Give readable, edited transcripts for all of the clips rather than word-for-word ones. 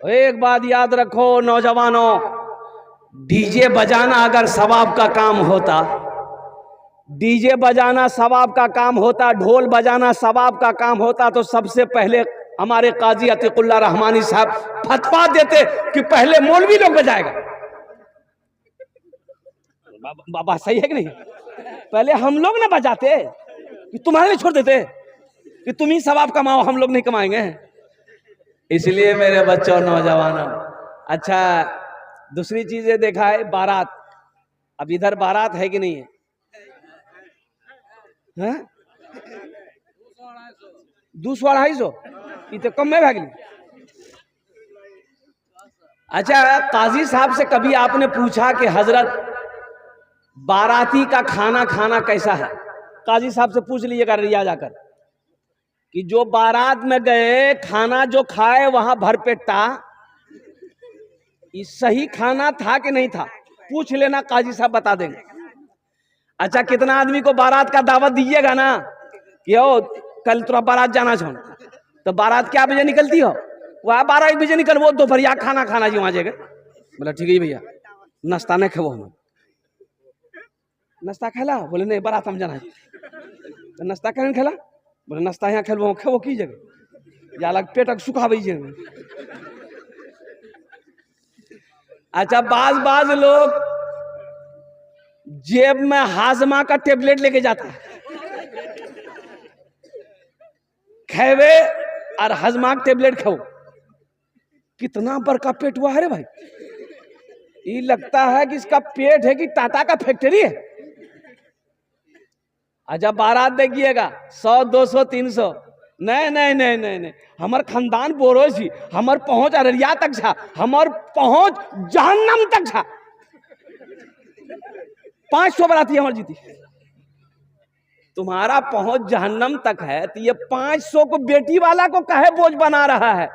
एक बात याद रखो नौजवानों, डीजे बजाना अगर सवाब का काम होता, डीजे बजाना सवाब का काम होता, ढोल बजाना सवाब का काम होता, तो सबसे पहले हमारे काजी अतीकुल्लाह रहमानी साहब फतवा देते कि पहले मौलवी लोग बजाएगा। बाबा सही है कि नहीं? पहले हम लोग ना बजाते कि तुम्हारे लिए छोड़ देते कि तुम ही सवाब कमाओ, हम लोग नहीं कमाएंगे। इसलिए मेरे बच्चों नौजवानों, अच्छा दूसरी चीजें देखा है, बारात। अब इधर बारात है कि नहीं है? 200-250 इतने कम में भाग। अच्छा काजी साहब से कभी आपने पूछा कि हजरत बाराती का खाना खाना कैसा है? काजी साहब से पूछ लीजिएगा रिया जाकर कि जो बारात में गए खाना जो खाए वहां भरपेटा सही खाना था कि नहीं था, पूछ लेना, काजी साहब बता देंगे। अच्छा कितना आदमी को बारात का दावत दीजिएगा ना कि ओ कल तुरा बारात जाना छो, तो बारात क्या बजे निकलती हो? वह 12-1 बजे निकल, वो दोपहरिया खाना खाना जी वहां जगह। बोला ठीक है भैया, नाश्ता नहीं खेबो, हम नाश्ता खेला? बोले नहीं बारात हम जाना है। तो नाश्ता कहीं खेला? बोले नाश्ता यहाँ खेलबो, खेबो की जगह या अलग पेट सुखाबे। अच्छा बाज लोग जेब में हाजमा का टेबलेट लेके जाता है, खेवे और हाजमा का टेबलेट खाओ। कितना बड़का पेट हुआ है रे भाई, ये लगता है कि इसका पेट है कि टाटा का फैक्ट्री है। अच्छा बारात देखिएगा 100, 200, 300, नहीं नहीं नहीं नहीं नहीं, हमार खानदान बोरो छी, हमार पहुंच अररिया तक छा, हमार पहुंच जहन्नम तक छा। 500 बराती हमार जीती, तुम्हारा पहुंच जहन्नम तक है, तो ये 500 को बेटी वाला को कहे बोझ बना रहा है?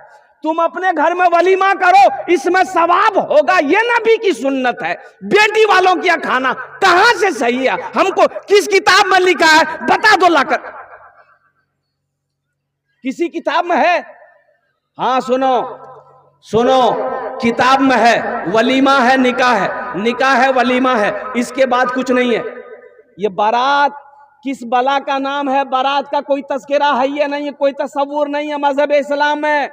तुम अपने घर में वलीमा करो, इसमें सवाब होगा, ये नबी की सुन्नत है। बेटी वालों की खाना कहां से सही है? हमको किस किताब में लिखा है बता दो लाकर, किसी किताब में है? हाँ सुनो सुनो, किताब में है, वलीमा है, निकाह है, निकाह है, वलीमा है, इसके बाद कुछ नहीं है। ये बारात किस बला का नाम है? बारात का कोई तस्करा है ये नहीं है, कोई तस्वुर नहीं है मजहब इस्लाम में।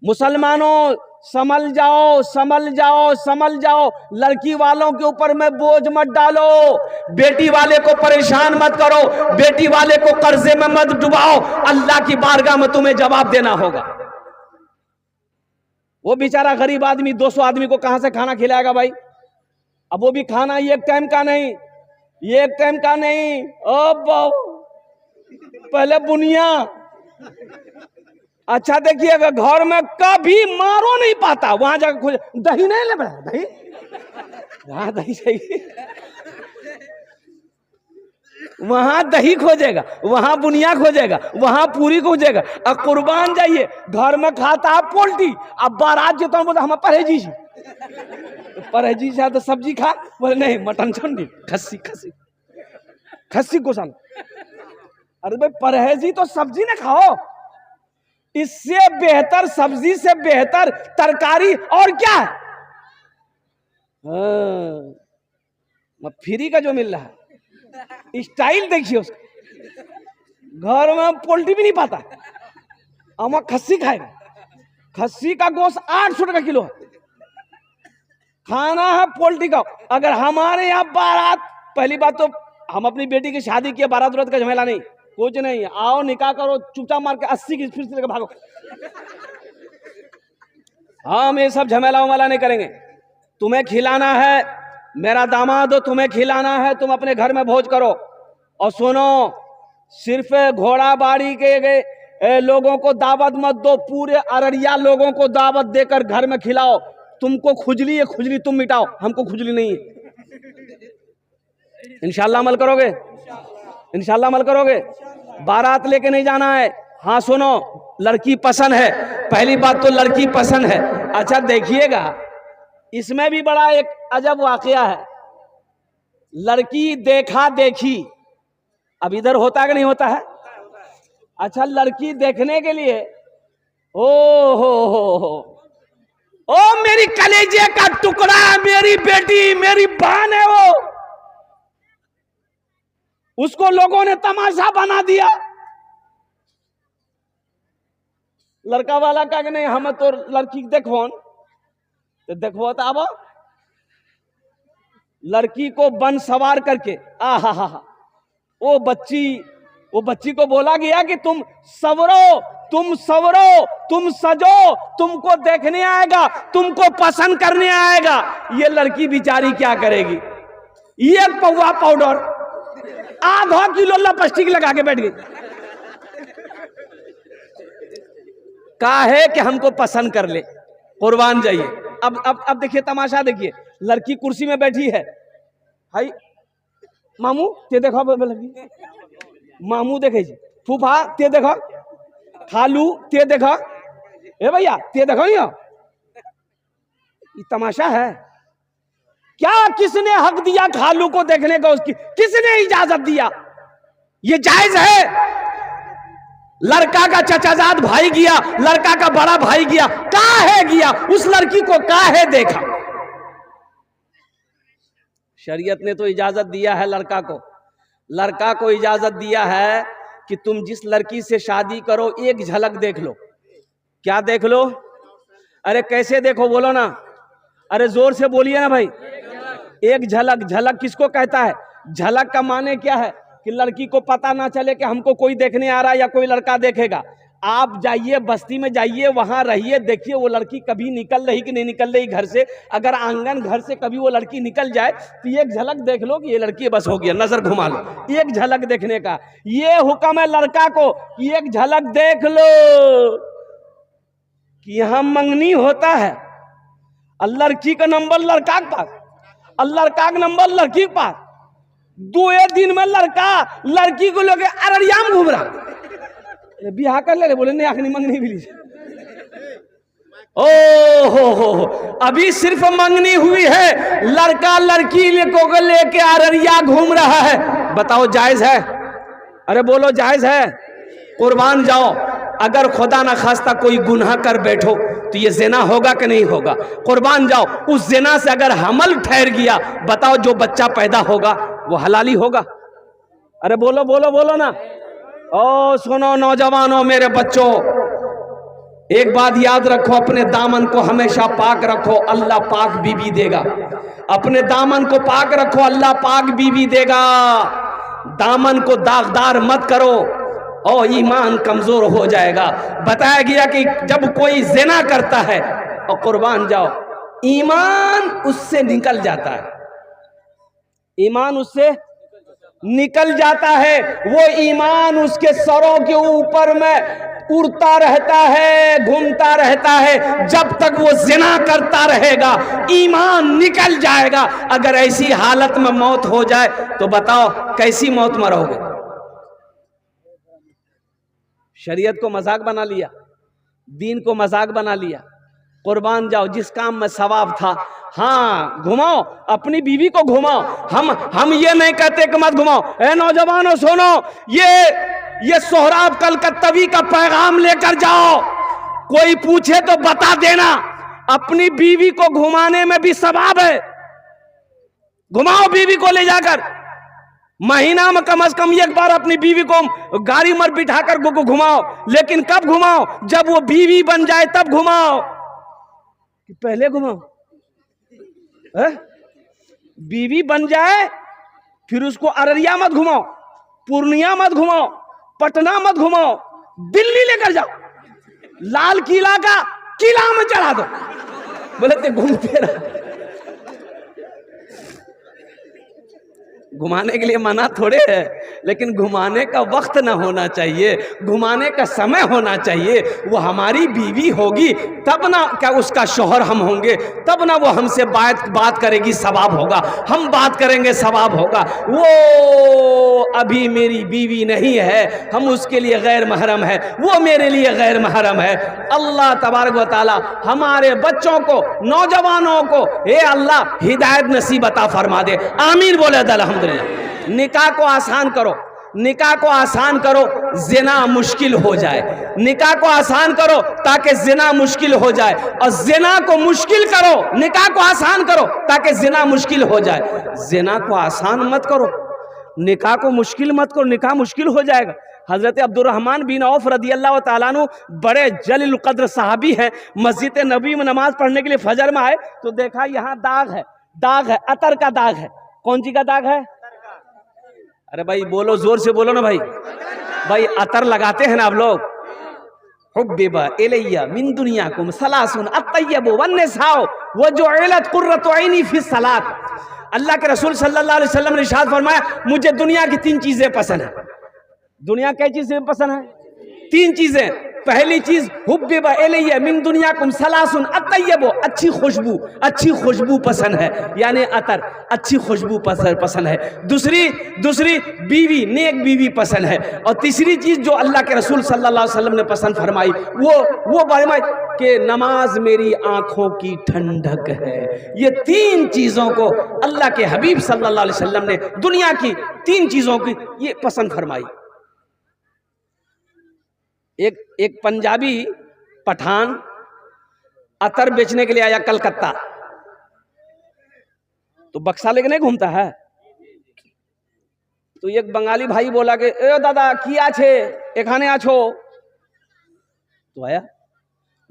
मुसलमानों समझ जाओ, समझ जाओ, समझ जाओ, लड़की वालों के ऊपर में बोझ मत डालो, बेटी वाले को परेशान मत करो, बेटी वाले को कर्जे में मत डुबाओ, अल्लाह की बारगाह में तुम्हें जवाब देना होगा। वो बेचारा गरीब आदमी 200 आदमी को कहां से खाना खिलाएगा भाई? अब वो भी खाना एक टाइम का नहीं, एक टाइम का नहीं, अब पहले बुनिया। अच्छा देखिएगा घर में कभी मारो नहीं पाता, वहां जाकर खोज दही नहीं ले, दही वहां दही चाहिए, वहां दही खोजेगा, वहां बुनिया खोजेगा, वहां पूरी खोजेगा। अब कुर्बान जाइए, घर में खाता है पोल्ट्री, अब बारात जो बोलते हम परहेजी, परहेजी से तो सब्जी खा, बोले नहीं मटन चंडी, खस्सी खस्सी खस्सी गोशाला। अरे भाई परहेजी तो सब्जी ना खाओ, इससे बेहतर सब्जी से बेहतर तरकारी और क्या है? फ्री का जो मिल रहा है, स्टाइल देखिए उसका, घर में पोल्ट्री भी नहीं पाता, हम खस्सी खाएगा, खस्सी का गोश्त 800 रुपए किलो है, खाना है पोल्ट्री का। अगर हमारे यहाँ बारात, पहली बात तो हम अपनी बेटी की शादी की, बारात उरात का झमेला नहीं, कुछ नहीं, आओ निकाह करो, चुपचाप मार के 80 की स्पीड से लेकर भागो। हम ये सब झमेला उमेला नहीं करेंगे। तुम्हें खिलाना है, मेरा दामाद हो, तुम्हें खिलाना है, तुम अपने घर में भोज करो। और सुनो, सिर्फ घोड़ा बाड़ी के गए लोगों को दावत मत दो, पूरे अररिया लोगों को दावत देकर घर में खिलाओ। तुमको खुजली है, खुजली तुम मिटाओ, हमको खुजली नहीं है। इंशाल्लाह अमल करोगे? इंशाल्लाह अमल करोगे? बारात लेके नहीं जाना है। हाँ सुनो, लड़की पसंद है, पहली बात तो लड़की पसंद है। अच्छा देखिएगा, इसमें भी बड़ा एक अजब वाकया है, लड़की देखा देखी। अब इधर होता है कि नहीं होता है? अच्छा लड़की देखने के लिए ओ हो ओ मेरी कलेजे का टुकड़ा, मेरी बेटी, मेरी बहन है वो, उसको लोगों ने तमाशा बना दिया। लड़का वाला का नहीं, हम तो लड़की देखो तो देखो तो अब लड़की को बन सवार करके आहा, वो बच्ची को बोला गया कि तुम सवरो, तुम सजो, तुमको देखने आएगा, तुमको पसंद करने आएगा। ये लड़की बेचारी क्या करेगी? ये पौवा पाउडर, आधा किलो लिपस्टिक लगा के बैठ गई। काहे कि हमको पसंद कर ले। कुर्बान जाइए। अब देखिए तमाशा, देखिए लड़की कुर्सी में बैठी है, हाई मामू ते देखो, मामू देखे जी, फूफा ते देखो, खालू ते देखो, ए भैया ते देखो, ये तमाशा है क्या? किसने हक दिया खालू को देखने का? उसकी किसने इजाजत दिया? ये जायज है? लड़का का चचाजाद भाई गया, लड़का का बड़ा भाई गया, काहे गया? उस लड़की को काहे देखा? शरीयत ने तो इजाजत दिया है लड़का को इजाजत दिया है कि तुम जिस लड़की से शादी करो एक झलक देख लो। क्या देख लो? अरे कैसे देखो बोलो ना, अरे जोर से बोलिए ना भाई। एक झलक। झलक किसको कहता है? झलक का माने क्या है कि लड़की को पता ना चले कि हमको कोई देखने आ रहा है या कोई लड़का देखेगा। आप जाइए बस्ती में, जाइए वहां रहिए, देखिए वो लड़की कभी निकल रही कि नहीं निकल रही घर से। अगर आंगन घर से कभी वो लड़की निकल जाए तो एक झलक देख लो कि ये लड़की बस हो गया, नजर घुमा लो। एक झलक देखने का ये हुक्म है लड़का को कि एक झलक देख लो कि यहां मंगनी होता है। लड़की का नंबर लड़का के पास, लड़का का नंबर लड़की के पास। 2 दिन में लड़की को लोग अररिया में घूम रहा, बिहार कर ले, बोले नहीं आखिरी मंगनी मिली। ओ हो, अभी सिर्फ मंगनी हुई है, लड़का लड़की को लेके अररिया घूम रहा है। बताओ जायज है? अरे बोलो जायज है? कुर्बान जाओ। अगर खुदा ना खास्ता कोई गुनाह कर बैठो तो ये ज़िना होगा कि नहीं होगा? कुर्बान जाओ। उस ज़िना से अगर हमल ठहर गया, बताओ जो बच्चा पैदा होगा वो हलाली होगा? अरे बोलो बोलो बोलो ना। ओ सुनो नौजवानों, मेरे बच्चों, एक बात याद रखो, अपने दामन को हमेशा पाक रखो, अल्लाह पाक बीवी देगा। अपने दामन को पाक रखो, अल्लाह पाक बीवी देगा। दामन को दागदार मत करो और ईमान कमजोर हो जाएगा। बताया गया कि जब कोई ज़िना करता है और कुर्बान जाओ, ईमान उससे निकल जाता है, ईमान उससे निकल जाता है। वो ईमान उसके सरों के ऊपर में उड़ता रहता है, घूमता रहता है। जब तक वो ज़िना करता रहेगा ईमान निकल जाएगा। अगर ऐसी हालत में मौत हो जाए तो बताओ कैसी मौत मरोगे? शरीयत को मजाक बना लिया, दीन को मजाक बना लिया। कुर्बान जाओ, जिस काम में सवाब था, हाँ घुमाओ, अपनी बीवी को घुमाओ। हम ये नहीं कहते कि मत घुमाओ। ए नौजवानों सुनो, ये सोहराब कलकत्तवी का पैगाम लेकर जाओ। कोई पूछे तो बता देना, अपनी बीवी को घुमाने में भी सवाब है। घुमाओ बीवी को ले जाकर, महीना में कम से कम एक बार अपनी बीवी को गाड़ी में बिठाकर घुमाओ। लेकिन कब घुमाओ? जब वो बीवी बन जाए तब घुमाओ, कि पहले घुमाओ? बीवी बन जाए फिर उसको अररिया मत घुमाओ, पूर्णिया मत घुमाओ, पटना मत घुमाओ, दिल्ली लेकर जाओ, लाल किला का किला में चढ़ा दो, बोले ते घूमते रहो। घुमाने के लिए मना थोड़े है, लेकिन घुमाने का वक्त ना होना चाहिए, घुमाने का समय होना चाहिए। वो हमारी बीवी होगी तब ना क्या उसका शौहर हम होंगे, तब ना वो हमसे बात करेगी, सवाब होगा। हम बात करेंगे, सवाब होगा। वो अभी मेरी बीवी नहीं है, हम उसके लिए गैर महरम है, वो मेरे लिए गैर महरम है। अल्लाह तबारक व तआला हमारे बच्चों को, नौजवानों को, हे अल्लाह हिदायत नसीब अता फरमा दे। आमीन बोले अल्हम्दुलिल्लाह। निकाह को आसान करो, निकाह को आसान करो, जिना मुश्किल हो जाए। निकाह को आसान करो ताकि जिना मुश्किल हो जाए, और जिना को मुश्किल करो, निकाह को आसान करो ताकि जिना मुश्किल हो जाए। जिना को आसान मत करो, निकाह को मुश्किल मत करो, निकाह मुश्किल हो जाएगा। हजरत अब्दुर्रहमान बिन औफ रदी अल्लाह तआला अन्हु बड़े जलील कद्र सहाबी हैं। मस्जिद नबी में नमाज पढ़ने के लिए फजर में आए तो देखा यहाँ दाग है, दाग है, अतर का दाग है। कौन सी का दाग है? अरे भाई बोलो, जोर से बोलो ना भाई। भाई अतर लगाते हैं ना आप लोग। हुब्बिबा इलैया मिन दुनियाकुम सलासुन अत्तय्यबु वन्निसाउ वजुइलत कुर्रतु ऐनी फी सलात। अल्लाह के रसूल सल्लल्लाहु अलैहि वसल्लम ने इरशाद फरमाया, मुझे दुनिया की 3 चीजें पसंद है। दुनिया क्या चीजें पसंद है? 3 चीजें। पहली चीज हुब्बिबा इलैया मिन दुनियाकुम सलासुन अत्तय्यबु, अच्छी खुशबू, अच्छी खुशबू पसंद है, यानी अतर, अच्छी खुशबू पसंद है। दूसरी बीवी, नेक बीवी पसंद है। और तीसरी चीज जो अल्लाह के रसूल सल्लल्लाहु अलैहि वसल्लम ने पसंद फरमाई वो फरमाई कि नमाज मेरी आंखों की ठंडक है। ये 3 चीजों को अल्लाह के हबीब सल्लल्लाहु अलैहि वसल्लम ने दुनिया की 3 चीजों की ये पसंद फरमाई। एक पंजाबी पठान अतर बेचने के लिए आया कलकत्ता, तो बक्सा लेके नहीं घूमता है। तो एक बंगाली भाई बोला कि ए दादा की आछे एखाने आछो। तो आया,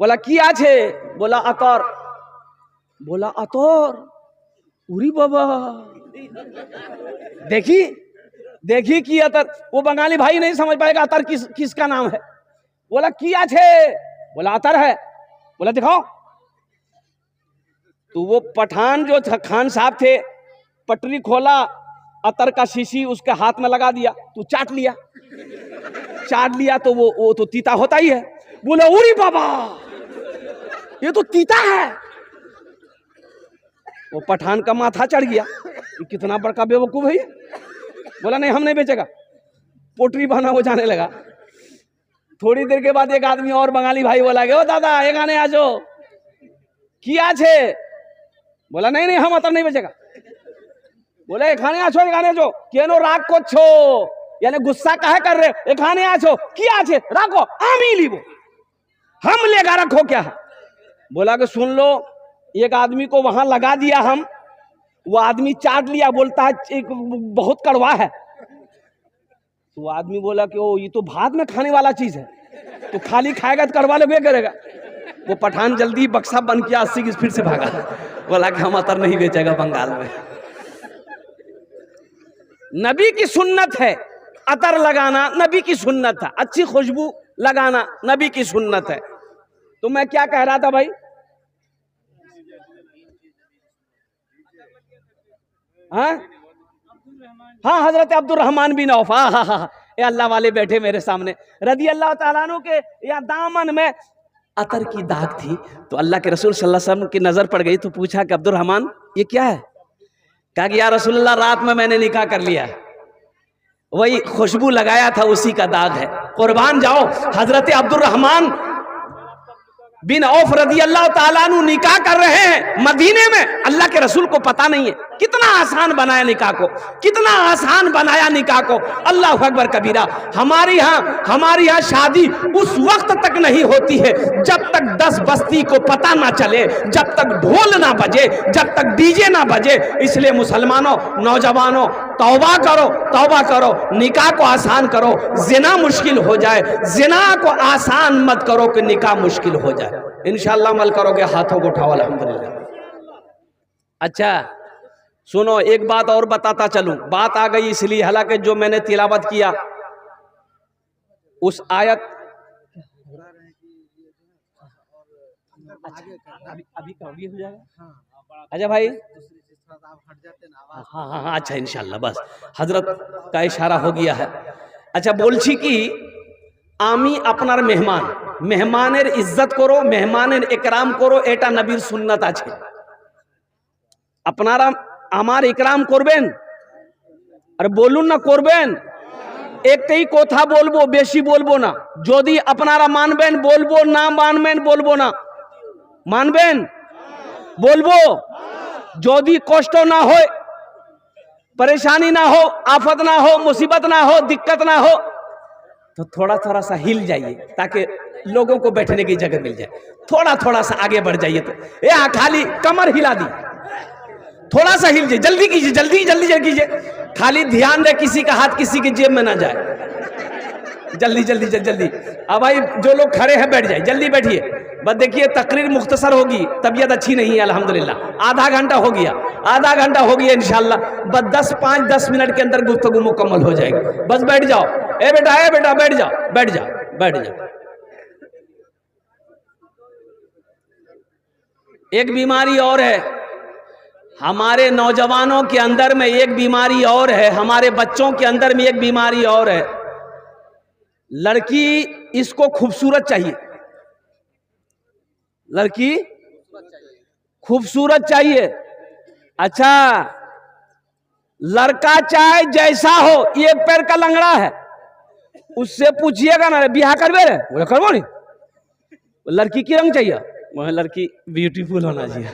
बोला की आछे? बोला अतर। बोला अतर, उरी बाबा, देखी की अतर। वो बंगाली भाई नहीं समझ पाएगा अतर किसका नाम है। बोला किया छे? बोला अतर है। बोला दिखाओ। तो वो पठान जो खान साहब थे, पटरी खोला, अतर का शीशी उसके हाथ में लगा दिया, तो चाट लिया तो वो तो तीता होता ही है। बोला उरी बाबा, ये तो तीता है। वो पठान का माथा चढ़ गया, कितना बड़का बेवकूफ है ये। बोला नहीं, हम नहीं बेचेगा। पोटरी बना वो जाने लगा। थोड़ी देर के बाद एक आदमी और बंगाली भाई बोला ओ दादा एक आने आ जाओ, किया छे? बोला नहीं, हम अतर नहीं बेचेगा। बोले एखाने आछो, एखाने जो केनो राग को छो, यानी गुस्सा काहे कर रहे? एखाने आछो, किया छे? राखो, आमी लीबो, हम लेगा रखो क्या है। बोला कि सुन लो, एक आदमी को वहां लगा दिया हम, वो आदमी चाट लिया, बोलता है एक बहुत कड़वा है। तो वो आदमी बोला कि ओ ये तो भात में खाने वाला चीज है, तो खाली खाएगा तो कड़वा लगे करेगा। वो पठान जल्दी बक्सा बंद किया, 80 की स्पीड से भागा। बोला कि हम अतर नहीं बेचेगा बंगाल में। नबी की सुन्नत है अतर लगाना, नबी की सुन्नत है। अच्छी खुशबू लगाना नबी की सुन्नत है। तो मैं क्या कह रहा था भाई? हाँ, हजरत अब्दुर्रहमान बिन औफ, हाँ, ये अल्लाह वाले बैठे मेरे सामने, रदी अल्लाह ताला अन्हु के या दामन में अतर की दाग थी। तो अल्लाह के रसूल सल्लल्लाहु अलैहि वसल्लम की नजर पड़ गई, तो पूछा कि अब्दुर्रहमान ये क्या है? कहा कि या रसूलल्लाह, रात में मैंने निकाह कर लिया, वही खुशबू लगाया था, उसी का दाग है। कुर्बान जाओ, हजरत अब्दुर्रहमान बिन औफ रदी अल्लाह ताला अन्हु निकाह कर रहे हैं मदीने में। अल्लाह के रसूल को पता नहीं है कितना आसान बनाया निकाह को, कितना आसान बनाया निकाह को। अल्लाह अकबर कबीरा। हमारे यहाँ शादी उस वक्त तक नहीं होती है जब तक 10 बस्ती को पता ना चले, जब तक ढोल ना बजे, जब तक डीजे ना बजे। इसलिए मुसलमानों, नौजवानों, तौबा करो, निकाह को आसान करो, जिना मुश्किल हो जाए। जिना को आसान मत करो कि निकाह मुश्किल हो जाए। इंशाअल्लाह अमल करोगे, हाथों को उठाओ अल्हम्दुलिल्लाह। अच्छा सुनो, एक बात और बताता चलूं, बात आ गई इसलिए, हालांकि जो मैंने तिलावत किया उस आयत, अभी हो जाएगा। अच्छा भाई, हाँ, अच्छा इंशाअल्लाह, बस हजरत का इशारा हो गया है। अच्छा बोलছি কি, আমি আপনার মেহমানের ইজ্জত করো, মেহমানের ইকরাম করো, এটা নবীর সুন্নাত আছে। আপনারা আমার ইকরাম করবেন, আর বলুন না করবেন। একটাই কথা বলবো, বেশি বলবো না। যদি আপনারা মানবেন বলবো, না মানবেন বলবো না। মানবেন বলবো, যদি কষ্ট না হয় परेशानी ना हो, आफत ना हो, मुसीबत ना हो, दिक्कत ना हो, तो थोड़ा थोड़ा सा हिल जाइए ताकि लोगों को बैठने की जगह मिल जाए। थोड़ा थोड़ा सा आगे बढ़ जाइए तो खाली कमर हिला दी, थोड़ा सा हिल जाइए, जल्दी कीजिए, जल्दी जल्दी जल्दी कीजिए, खाली ध्यान दे किसी का हाथ किसी की जेब में ना जाए। जल्दी जल्दी जल्दी जल्दी। अब भाई जो लोग खड़े हैं बैठ जाए, जल्दी बैठिए। बस देखिए तकरीर मुख्तसर होगी, तबीयत अच्छी नहीं है अल्हम्दुलिल्लाह। आधा घंटा हो गया, आधा घंटा हो गया इंशाल्लाह। बस 5-10 मिनट के अंदर गुफ्तगू मुकम्मल हो जाएगी। बस बैठ जाओ, ए बेटा बैठ जाओ, बैठ जाओ, बैठ जाओ। एक बीमारी और है हमारे नौजवानों के अंदर में, एक बीमारी और है हमारे बच्चों के अंदर में, एक बीमारी और है। लड़की इसको खूबसूरत चाहिए, लड़की खूबसूरत चाहिए। अच्छा, लड़का चाहे जैसा हो, एक पैर का लंगड़ा है, उससे पूछिएगा ना ब्याह करवे रे, बोले करवो नहीं। लड़की की रंग चाहिए, वह लड़की ब्यूटीफुल होना चाहिए,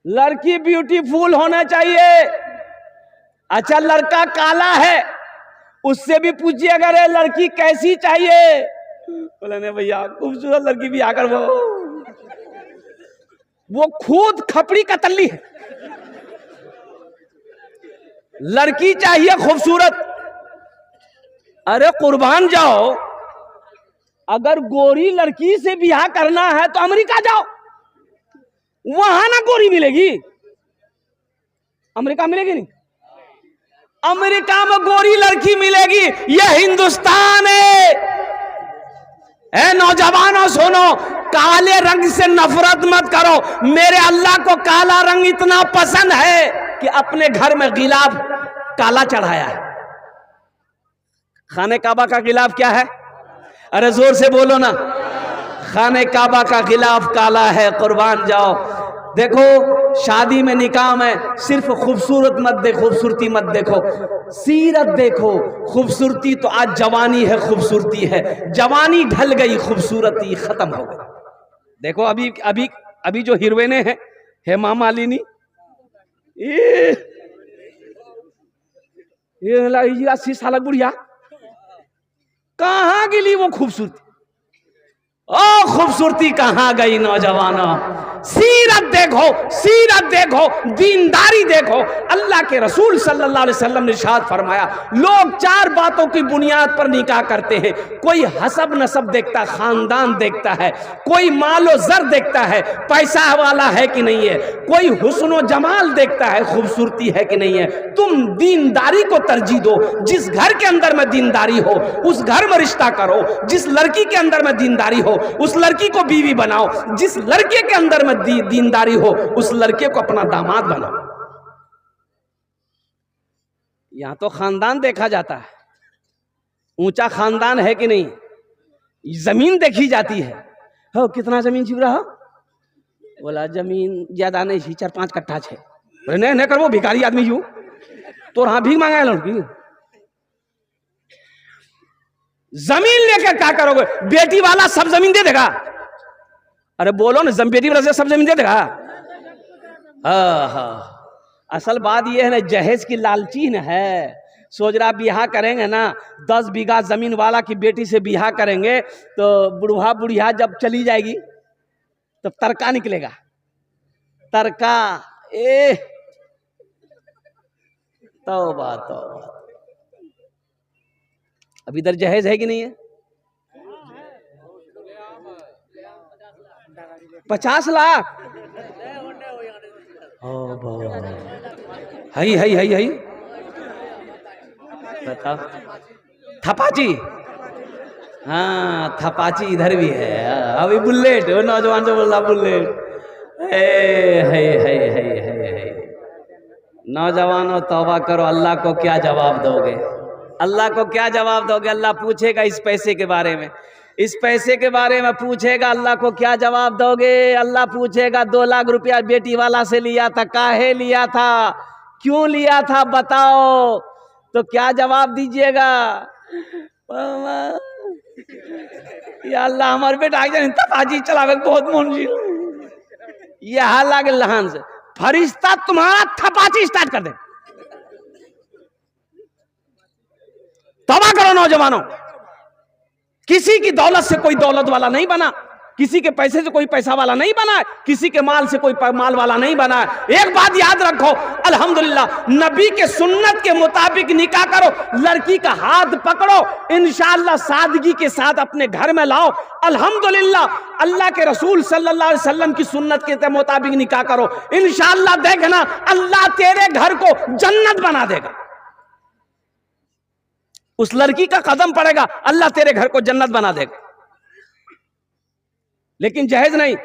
लड़की ब्यूटीफुल होना चाहिए। अच्छा, लड़का काला है, उससे भी पूछिएगा रे लड़की कैसी चाहिए, बोले नहीं भैया खूबसूरत लड़की भी आकर वो खुद खपड़ी का तल्ली है। लड़की चाहिए खूबसूरत। अरे कुर्बान जाओ, अगर गोरी लड़की से ब्याह करना है तो अमेरिका जाओ, वहां ना गोरी मिलेगी। अमेरिका मिलेगी नहीं, अमेरिका में गोरी लड़की मिलेगी। यह हिंदुस्तान है। नौजवानों सुनो, काले रंग से नफरत मत करो। मेरे अल्लाह को काला रंग इतना पसंद है कि अपने घर में गिलाफ काला चढ़ाया है। खाने काबा का गिलाफ क्या है? अरे जोर से बोलो ना, खाने काबा का गिलाफ काला है। कुर्बान जाओ। देखो शादी में निकाह में सिर्फ खूबसूरत मत देखो, खूबसूरती मत देखो, सीरत देखो। खूबसूरती तो आज जवानी है, खूबसूरती है, जवानी ढल गई, खूबसूरती खत्म हो गई। देखो अभी अभी अभी जो हीरोइने हैं, हेमा मालिनी, ये 80 साल बुढ़िया, कहां गिली वो खूबसूरती? ओ खूबसूरती कहां गई नौजवानों? सीरत देखो, सीरत देखो, दीनदारी देखो। अल्लाह के रसूल सल्लल्लाहु अलैहि वसल्लम ने इरशाद फरमाया, लोग 4 बातों की बुनियाद पर निकाह करते हैं। कोई हसब नसब देखता, खानदान देखता है, कोई मालो जर देखता है, पैसा वाला है कि नहीं है, कोई हुस्न जमाल देखता है, खूबसूरती है कि नहीं है। तुम दीनदारी को तरजीह दो। जिस घर के अंदर में दीनदारी हो उस घर में रिश्ता करो। जिस लड़की के अंदर में दीनदारी हो उस लड़की को बीवी बनाओ। जिस लड़के के अंदर में दीनदारी हो उस लड़के को अपना दामाद बनाओ। यहां तो खानदान देखा जाता है, ऊंचा खानदान है कि नहीं, जमीन देखी जाती है। हो कितना जमीन छिप रहा हो? बोला जमीन ज्यादा नहीं छी, 4-5 कट्ठा छे। नहीं नहीं कर, वो भिखारी आदमी जो तो हाँ भीख मांगा लड़की। जमीन लेके क्या करोगे? बेटी वाला सब जमीन दे देगा? अरे बोलो ना, बेटी वाला सब जमीन दे देगा? असल बात यह है ना, जहेज की लालची न है। सोच रहा बियाह करेंगे ना, 10 बीघा जमीन वाला की बेटी से बियाह करेंगे तो बुढ़वा बुढ़िया जब चली जाएगी तो तरका निकलेगा, तरका। तौबा तौबा। अब इधर जहेज है कि नहीं है? 50 लाख। हई बताओ। थपाची, हाँ थपाची इधर भी है। अभी बुलेट, वो नौजवान जो बोल रहा बुलेट। नौजवानों तौबा करो, अल्लाह को क्या जवाब दोगे? अल्लाह को क्या जवाब दोगे? अल्लाह पूछेगा इस पैसे के बारे में, इस पैसे के बारे में पूछेगा। अल्लाह को क्या जवाब दोगे? अल्लाह पूछेगा 2 लाख रुपया बेटी वाला से लिया था, काहे लिया था, क्यों लिया था, बताओ। तो क्या जवाब दीजिएगा? या अल्लाह हमारे बेटा तबाजी चलावे बहुत मुंजी, यह लागे लहान से फरिश्ता तुम्हारा थपाची स्टार्ट कर दे। तौबा करो नौजवानों, किसी की दौलत से कोई दौलत वाला नहीं बना, किसी के पैसे से कोई पैसा वाला नहीं बना है, किसी के माल से कोई माल वाला नहीं बना है। एक बात याद रखो, अल्हम्दुलिल्लाह नबी के सुन्नत के मुताबिक निकाह करो, लड़की का हाथ पकड़ो, इंशाअल्लाह सादगी के साथ अपने घर में लाओ। अल्हम्दुलिल्लाह अल्लाह के रसूल सल्लल्लाहु अलैहि वसल्लम की सुन्नत के मुताबिक निकाह करो, इंशाअल्लाह देखना अल्लाह तेरे घर को जन्नत बना देगा। उस लड़की का कदम पड़ेगा, अल्लाह तेरे घर को जन्नत बना देगा। लेकिन जहेज नहीं।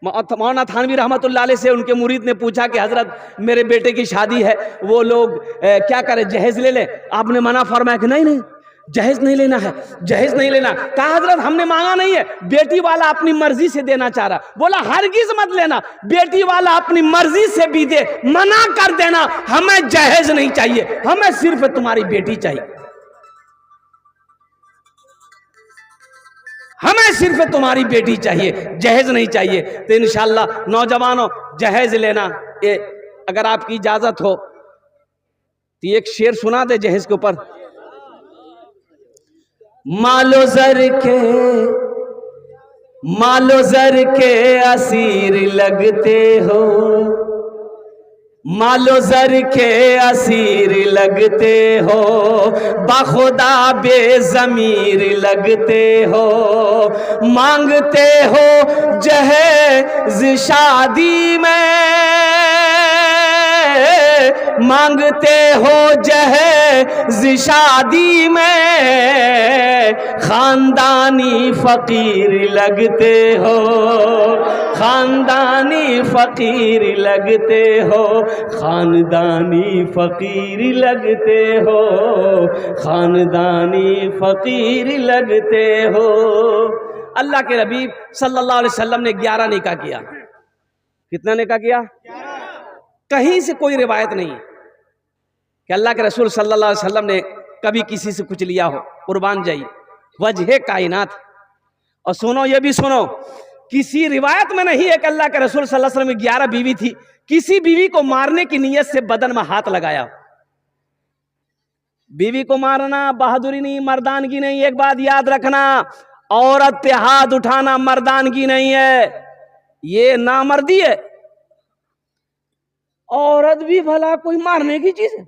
मौलाना थानवी रहमतुल्लाह अलैह से उनके मुरीद ने पूछा कि हजरत मेरे बेटे की शादी है, वो लोग क्या करें, जहेज ले लें? आपने मना फरमाया कि नहीं नहीं जहेज नहीं लेना है, जहेज नहीं लेना। कहा हजरत हमने मांगा नहीं है, बेटी वाला अपनी मर्जी से देना चाह रहा। बोला हरगिज मत लेना, बेटी वाला अपनी मर्जी से भी दे, मना कर देना, हमें जहेज नहीं चाहिए, हमें सिर्फ तुम्हारी बेटी चाहिए, हमें सिर्फ तुम्हारी बेटी चाहिए, जहेज नहीं चाहिए। तो इंशाअल्लाह नौजवानों जहेज लेना, ये अगर आपकी इजाजत हो तो एक शेर सुना दे जहेज के ऊपर। मालो जर के असीर लगते हो, मालो जर के असीर लगते हो, बाखुदा बेज़मीर लगते हो, मांगते हो जहेज शादी में, मांगते हो जहेज शादी में, खानदानी फकीर लगते हो, खानदानी फकीर लगते हो, खानदानी फकीर लगते हो, खानदानी फकीर लगते हो। अल्लाह के नबी सल्लल्लाहु अलैहि वसल्लम ने 11 निकाह किया। कितना निकाह किया? कहीं से कोई रिवायत नहीं है कि अल्लाह के रसूल सल्लल्लाहु अलैहि वसल्लम ने कभी किसी से कुछ लिया हो। कुर्बान जाइए, वजह कायनात। और सुनो, ये भी सुनो, किसी रिवायत में नहीं है कि अल्लाह के रसूल सल्लल्लाहु अलैहि वसल्लम की 11 बीवी थी, किसी बीवी को मारने की नीयत से बदन में हाथ लगाया। बीवी को मारना बहादुरी नहीं, मर्दानगी नहीं। एक बात याद रखना, औरत पे हाथ उठाना मर्दानगी नहीं है, ये नामर्दी है। औरत भी भला कोई मारने की चीज है?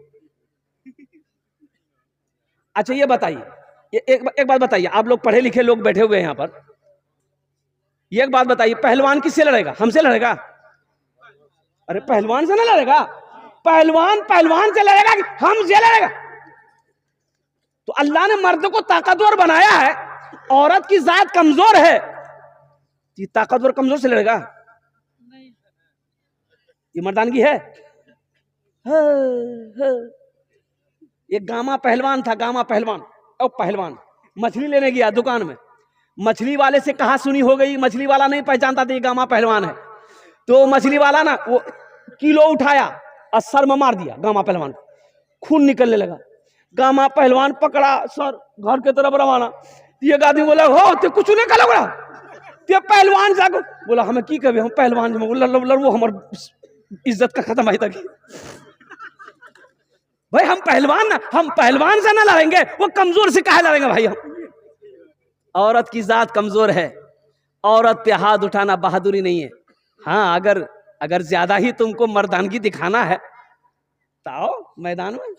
अच्छा ये बताइए, एक बात बताइए, आप लोग पढ़े लिखे लोग बैठे हुए हैं यहाँ पर, ये एक बात बताइए, पहलवान किससे लड़ेगा? हमसे लड़ेगा? अरे पहलवान से ना लड़ेगा, पहलवान से लड़ेगा कि हमसे लड़ेगा? तो अल्लाह ने मर्द को ताकतवर बनाया है, औरत की जात कमजोर है, ये ताकतवर कमजोर से लड़ेगा? ये मर्दानगी है? एक गामा पहलवान था, गामा पहलवान, और पहलवान मछली लेने गया दुकान में, मछली वाले से कहा सुनी हो गई, मछली वाला नहीं पहचानता था ये गामा पहलवान है। तो मछली वाला ना वो किलो उठाया और सर में मार दिया गामा पहलवान, खून निकलने लगा। गामा पहलवान पकड़ा, सर घर के तरफ रवाना। ये आदमी बोला हो तो कुछ नहीं कर लगा, ते पहलवान जाको बोला हमें की कहे, हम पहलवान लड़वो हमर इज्जत का खत्म है तक। भाई हम पहलवान से ना लड़ेंगे, वो कमजोर से काहे लड़ेंगे भाई हम? औरत की जात कमजोर है, औरत पे हाथ उठाना बहादुरी नहीं है। हाँ, अगर ज्यादा ही तुमको मर्दानगी दिखाना है तो आओ मैदान में,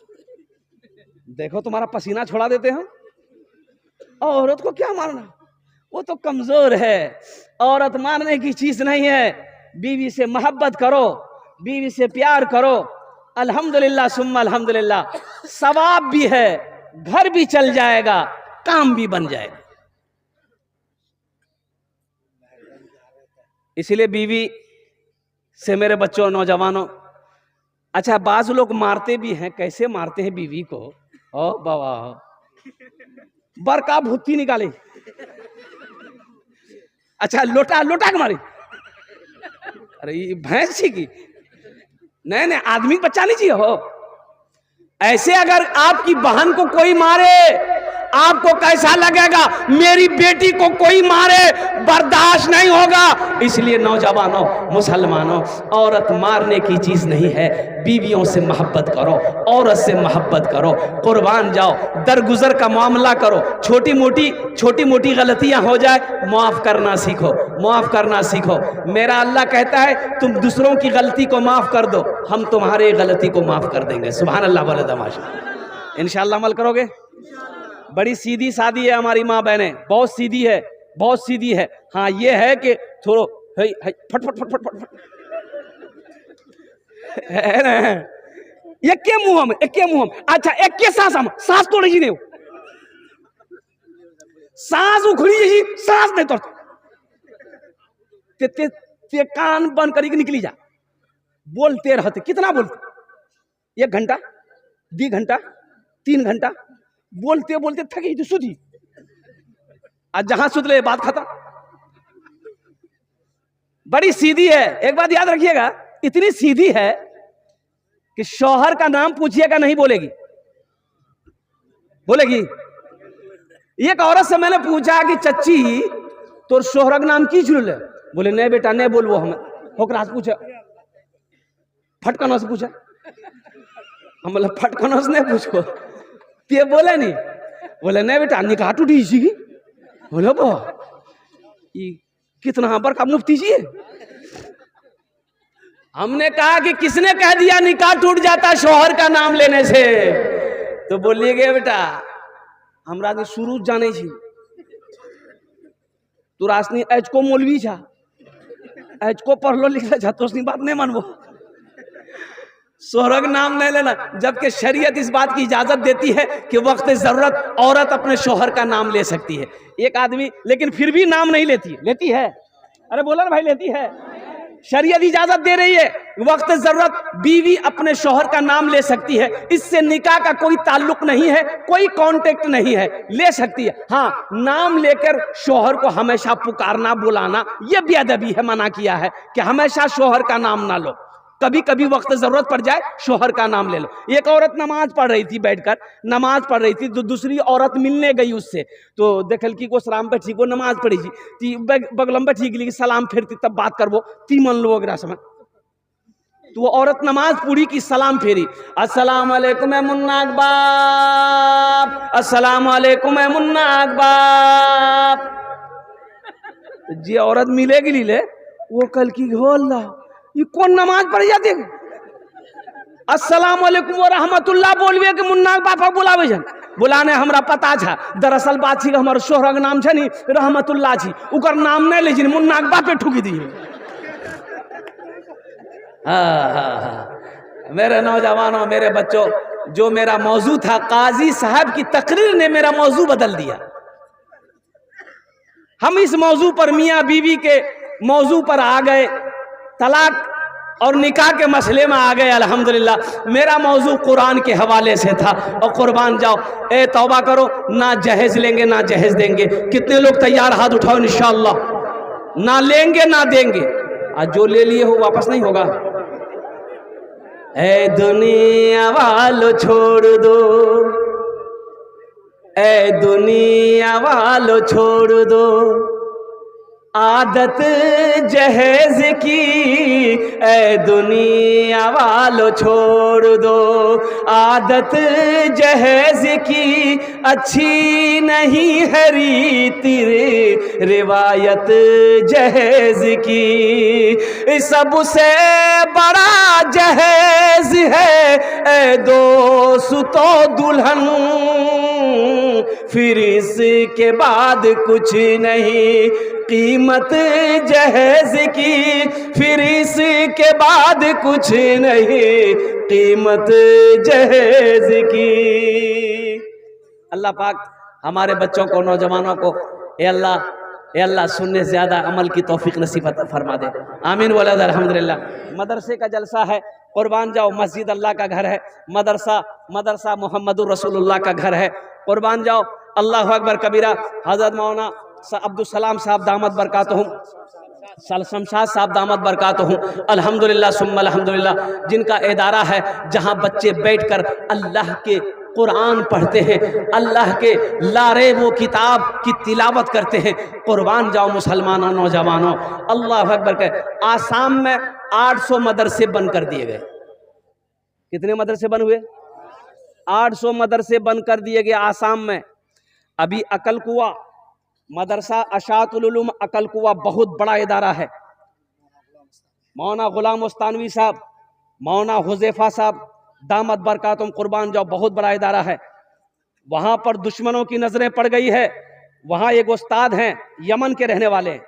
देखो तुम्हारा पसीना छोड़ा देते हम। औरत को क्या मारना, वो तो कमजोर है, औरत मारने की चीज नहीं है। बीवी से मोहब्बत करो, बीवी से प्यार करो, अल्हम्दुलिल्लाह सुम्मा अल्हम्दुलिल्लाह, सवाब भी है, घर भी चल जाएगा, काम भी बन जाएगा। इसलिए बीवी से मेरे बच्चों, नौजवानों, अच्छा बाज लोग मारते भी हैं, कैसे मारते हैं बीवी को? ओ बाबा, बरका भुत्ती निकाले, अच्छा लोटा के मारी, अरे ये भैंस की नहीं, आदमी बच्चा नहीं चाहिए हो। ऐसे अगर आपकी बहन को कोई मारे, आपको कैसा लगेगा? मेरी बेटी को कोई मारे, बर्दाश्त नहीं होगा। इसलिए नौजवानों, मुसलमानों, औरत मारने की चीज नहीं है। बीवियों से मोहब्बत करो, औरत से मोहब्बत करो, कुर्बान जाओ, दरगुजर का मामला करो। छोटी मोटी गलतियां हो जाए, माफ करना सीखो, माफ करना सीखो। मेरा अल्लाह कहता है तुम दूसरों की गलती को माफ कर दो, हम तुम्हारे गलती को माफ कर देंगे। सुभान अल्लाह बोले तमाशा। इंशाअल्लाह अमल करोगे। बड़ी सीधी सादी है हमारी माँ बहनें, बहुत सीधी है, बहुत सीधी है। हाँ ये है कि थोड़ो फट फट फट फट फट फट है ना, एक के मुंह में, एक के मुंह में। अच्छा एक के सांस तोड़ी जी नहीं, सांस उखड़ी जी, सांस नहीं तोड़। ते कान बंद करी के निकली जा, बोलते रहते। कितना बोलते? 1 घंटा, 2 घंटा, 3 घंटा बोलते बोलते थकी तो सुधी। आज जहां सुध ले बात खत्म। बड़ी सीधी है। एक बात याद रखिएगा, इतनी सीधी है कि शौहर का नाम पूछिएगा नहीं बोलेगी। बोलेगी। एक औरत से मैंने पूछा कि चच्ची तोर शोहर का नाम की चुन ले? बोले नहीं बेटा नहीं बोलबो हमें। होकरा से पूछे, फटकनों से पूछा। हम बोले फटकनों से नहीं पूछो, ते बोले नहीं। बोले नहीं बेटा निकाह टूटी सी। बोले बो कितना बड़का मुफ्ती जी है। हमने कहा कि किसने कह दिया निकाह टूट जाता शौहर का नाम लेने से? तो बोलिए गए बेटा हमरा ने शुरू जाने छी, तू रासनी एच को मौलवी छा, एच को पढ़लो लिखला छा, तो बात नहीं मानबो। शौहर का नाम नहीं लेना, जबकि शरीयत इस बात की इजाजत देती है कि वक्त जरूरत औरत अपने शौहर का नाम ले सकती है। एक आदमी लेकिन फिर भी नाम नहीं लेती, लेती है। अरे बोला ना भाई, लेती है। शरीयत इजाजत दे रही है, वक्त जरूरत बीवी अपने शौहर का नाम ले सकती है। इससे निकाह का कोई ताल्लुक नहीं है, कोई कांटेक्ट नहीं है, ले सकती है। हाँ नाम लेकर शौहर को हमेशा पुकारना बुलाना यह बेअदबी है, मना किया है कि हमेशा शौहर का नाम ना लो। कभी कभी वक्त जरूरत पड़ जाए शौहर का नाम ले लो। एक औरत नमाज पढ़ रही थी, बैठकर नमाज पढ़ रही थी, तो दूसरी औरत मिलने गई उससे, तो देखल की को सलाम पे ठीक, वो नमाज पढ़ी जी ती बगलम पे ठीक लिखी, सलाम फेरती तब बात करबो ती मन लो वगैरह समय। तो वो औरत नमाज पूरी की, सलाम फेरी, अस्सलाम वालेकुम ए मुन्ना बाप, अस्सलाम वालेकुम ए मुन्ना बाप। जी औरत मिलेगी लीले, वो कल की होला ये कौन नमाज पढ़ जाती? अस्सलाम वालेकुम व रहमतुल्लाह बोलवे के मुन्ना पापा बुलावे जन। बुलाने हमरा पता था, दरअसल बात छी हमर शोहर के नाम छनी रहमतुल्लाह छी, उकर नाम नहीं ले जिन मुन्ना के बापे ठुकी दी। मेरे नौजवानों, मेरे बच्चों, जो मेरा मौजू था, काजी साहब की तकरीर ने मेरा मौजू बदल दिया। हम इस मौजू पर, मियाँ बीवी के मौजू पर आ गए, तलाक और निकाह के मसले में आ गए। अल्हम्दुलिल्लाह मेरा मौजू कुरान के हवाले से था। और कुर्बान जाओ, ए तौबा करो, ना जहेज लेंगे ना जहेज देंगे। कितने लोग तैयार? हाथ उठाओ इंशाअल्लाह। ना लेंगे ना देंगे। आज जो ले लिए हो वापस नहीं होगा। ए दुनिया वालों छोड़ दो, ए दुनिया वालों छोड़ दो आदत जहेज की, ए दुनिया वालों छोड़ दो आदत जहेज की। अच्छी नहीं है रीति रिवायत जहेज की। सबसे बड़ा जहेज है ए दोस्तों दुल्हन, फिर इसके बाद कुछ नहीं कीमत जहेज की। फिर इसके बाद कुछ नहीं कीमत जहेज की। अल्लाह पाक हमारे बच्चों को, नौजवानों को ए अल्लाह सुनने से ज़्यादा अमल की तौफीक नसीब फरमा दे। आमीन वाला अल्हम्दुलिल्लाह। मदरसे का जलसा है, कुर्बान जाओ। मस्जिद अल्लाह का घर है, मदरसा मोहम्मदुर रसूलुल्लाह का घर है। कुर्बान जाओ। अल्लाह अकबर कबीरा। हज़रत मौलाना अब्दुल सलाम साहब दामत बरकातुहुम, शमशाद साहब दामत बरकातुहुम, अल्हम्दुलिल्लाह सुम्मा अल्हम्दुलिल्लाह, जिनका इदारा है जहां बच्चे बैठकर अल्लाह के कुरान पढ़ते हैं, अल्लाह के लारे वो किताब की तिलावत करते हैं। कुर्बान जाओ मुसलमानों, नौजवानों, अल्लाह अकबर कह। आसाम में 800 मदरसे बंद कर दिए गए। कितने मदरसे बंद हुए? 800 मदरसे बंद कर दिए गए आसाम में। अभी अकल कुआ मदरसा अशातुल उलूम अकल कुआ बहुत बड़ा इदारा है। मौलाना गुलाम उस्तानवी साहब, मौलाना हुज़ैफा साहब दामत बरकातुम कुर्बान जाओ, बहुत बड़ा इदारा है। वहां पर दुश्मनों की नजरें पड़ गई है। वहां एक उस्ताद हैं, यमन के रहने वाले हैं,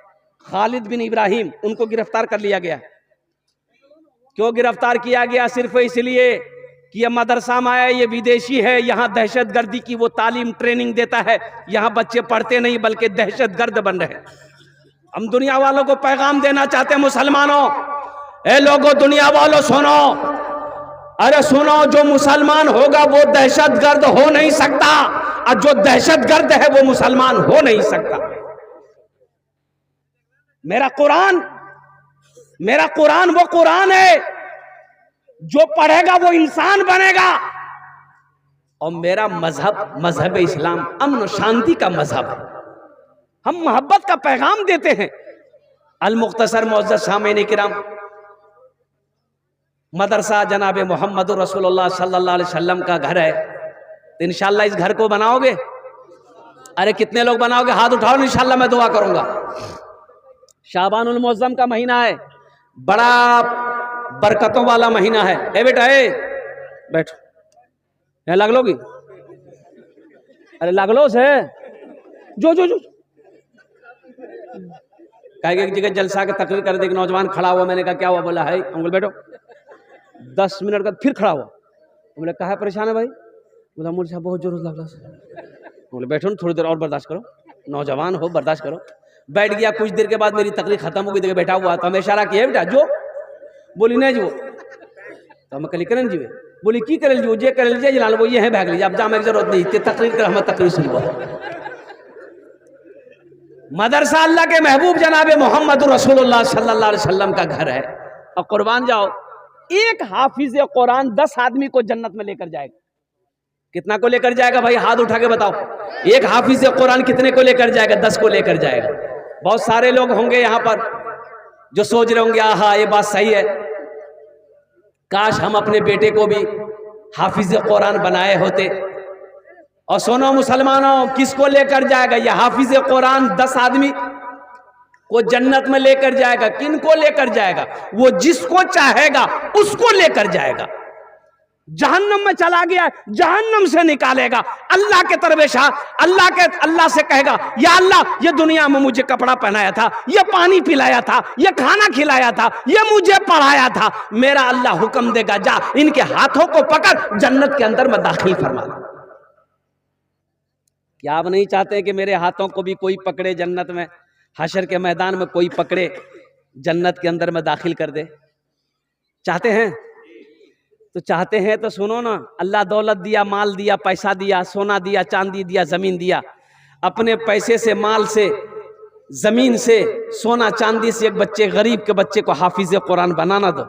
खालिद बिन इब्राहिम, उनको गिरफ्तार कर लिया गया। क्यों गिरफ्तार किया गया? सिर्फ इसलिए कि यह मदरसा में आया, ये विदेशी है, यहाँ दहशतगर्दी की वो तालीम ट्रेनिंग देता है। यहाँ बच्चे पढ़ते नहीं बल्कि दहशतगर्द बन रहे। हम दुनिया वालों को पैगाम देना चाहते हैं, मुसलमानों, ए लोगों, दुनिया वालों सुनो, अरे सुनो, जो मुसलमान होगा वो दहशतगर्द हो नहीं सकता, और जो दहशतगर्द है वो मुसलमान हो नहीं सकता। मेरा कुरान वो कुरान है जो पढ़ेगा वो इंसान बनेगा। और मेरा मजहब इस्लाम अमन और शांति का मजहब है। हम मोहब्बत का पैगाम देते हैं। अल मुख्तसर मुअज़्ज़ज़ सामीन किराम, मदरसा जनाब मोहम्मद रसूलुल्लाह सल्लल्लाहु अलैहि वसल्लम का घर है। तो इंशाल्लाह इस घर को बनाओगे? अरे कितने लोग बनाओगे? हाथ उठाओ, इंशाल्लाह मैं दुआ करूंगा। शाबानुल मुअज़्ज़म का महीना है, बड़ा बरकतों वाला महीना है। ए बेटा, ए बैठो, यहाँ लाग लोगी? अरे लाग लो से जो जो जो कहेगा एक जगह जलसा के तकरीर कर दे, एक नौजवान खड़ा हुआ। मैंने कहा क्या हुआ? बोला है अंकल बैठो। 10 मिनट का फिर खड़ा हुआ। बोले कहा परेशान है भाई? बोला मुझे साहब बहुत जोर लग रहा। बोले बैठो ना, थोड़ी देर और बर्दाश्त करो, नौजवान हो, बर्दाश्त करो। बैठ गया। कुछ देर के बाद मेरी तकरीर खत्म हो गई, देखिए बैठा हुआ। तो हमें इशारा किया, बेटा जो। बोली नहीं जो। तो हम कल करें जीवे। बोली की करे जो, जे करे लीजिए जलाल वो ये है भाग लीजिए, अब जाने की जरूरत नहीं, तकरीर कर, हमें तकरीर सुनवा। मदरसा अल्लाह के महबूब जनाब मोहम्मद रसूलुल्लाह सल्लल्लाहु अलैहि वसल्लम का घर है। और कुर्बान जाओ, एक हाफिज कुरान 10 आदमी को जन्नत में लेकर जाएगा। कितना को लेकर जाएगा भाई? हाथ उठा के बताओ। एक हाफिज कुरान कितने को लेकर जाएगा? 10 को लेकर जाएगा। बहुत सारे लोग होंगे यहाँ पर जो सोच रहे होंगे आहा ये बात सही है, काश हम अपने बेटे को भी हाफिज कुरान बनाए होते। और सुनो मुसलमानों, किसको लेकर जाएगा ये हाफिज कुरान? 10 आदमी को जन्नत में लेकर जाएगा। किन को लेकर जाएगा? वो जिसको चाहेगा उसको लेकर जाएगा। जहन्नम में चला गया, जहन्नम से निकालेगा। अल्लाह के तरवेशा, अल्लाह से कहेगा या अल्लाह, ये दुनिया में मुझे कपड़ा पहनाया था, ये पानी पिलाया था, ये खाना खिलाया था, ये मुझे पढ़ाया था। मेरा अल्लाह हुक्म देगा, जा इनके हाथों को पकड़ जन्नत के अंदर में दाखिल फरमा दे। क्या आप नहीं चाहते कि मेरे हाथों को भी कोई पकड़े जन्नत में, हशर के मैदान में कोई पकड़े जन्नत के अंदर में दाखिल कर दे? चाहते हैं? तो चाहते हैं तो सुनो ना, अल्लाह दौलत दिया, माल दिया, पैसा दिया, सोना दिया, चांदी दिया, जमीन दिया। अपने पैसे से, माल से, जमीन से, सोना चांदी से एक बच्चे, गरीब के बच्चे को हाफिज कुरान बनाना दो।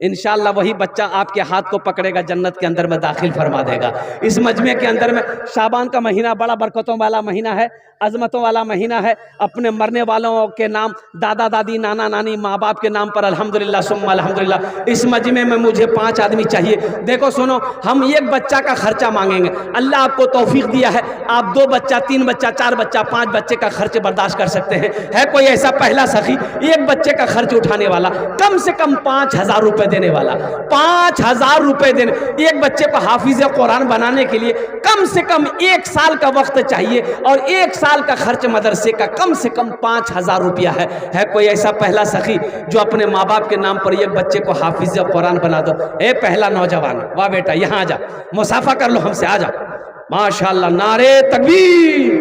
इंशाअल्लाह वही बच्चा आपके हाथ को पकड़ेगा, जन्नत के अंदर में दाखिल फरमा देगा। इस मजमे के अंदर में शाबान का महीना बड़ा बरकतों वाला महीना है, अजमतों वाला महीना है। अपने मरने वालों के नाम, दादा दादी, नाना नानी, माँ बाप के नाम पर अल्हम्दुलिल्लाह सुम्मा अल्हम्दुलिल्लाह। इस मजमे में मुझे 5 आदमी चाहिए। देखो सुनो, हम एक बच्चा का खर्चा मांगेंगे। अल्लाह आपको तौफीक दिया है, आप 2 बच्चा, 3 बच्चा, 4 बच्चा, 5 बच्चे का खर्च बर्दाश्त कर सकते हैं। है कोई ऐसा पहला सखी एक बच्चे का खर्च उठाने वाला, कम से कम 5000 रुपए देने वाला? 5000 रुपए देने एक बच्चे को हाफिज कुरान बनाने के लिए कम से कम 1 साल का वक्त चाहिए, और 1 साल का खर्च मदरसे का कम से कम 5000 रुपया है। है कोई ऐसा पहला सखी जो अपने माँ बाप के नाम पर एक बच्चे को हाफिज कुरान बना दो? ए पहला नौजवान, वाह बेटा यहाँ आ जा, मुसाफा कर लो हमसे, आ जा। माशाअल्लाह, नारे तकबीर,